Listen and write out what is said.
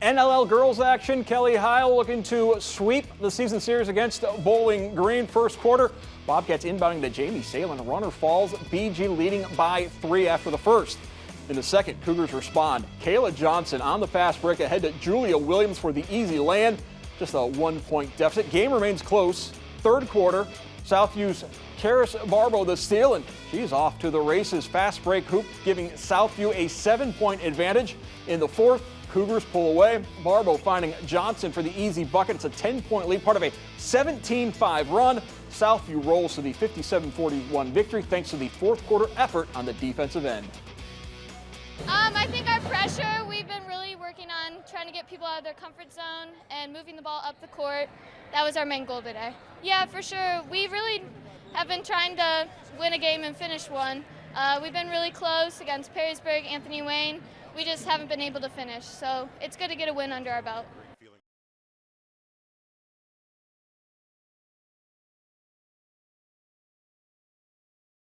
NLL girls action. Kelly Heil looking to sweep the season series against Bowling Green. First quarter, Bobcats inbounding to Jamie Salin. Runner falls. BG leading by 3 after the first. In the second, Cougars respond. Kayla Johnson on the fast break ahead to Julia Williams for the easy land. Just a 1-point deficit. Game remains close. Third quarter, Southview's Karis Barbo the steal, and she's off to the races. Fast break hoop giving Southview a 7-point advantage. In the fourth, Cougars pull away. Barbo finding Johnson for the easy bucket. It's a 10-point lead, part of a 17-5 run. Southview rolls to the 57-41 victory thanks to the fourth quarter effort on the defensive end. I think our pressure, we've been really working on trying to get people out of their comfort zone and moving the ball up the court. That was our main goal today. Yeah, for sure. We really have been trying to win a game and finish one. We've been really close against Perrysburg, Anthony Wayne. We just haven't been able to finish. So it's good to get a win under our belt.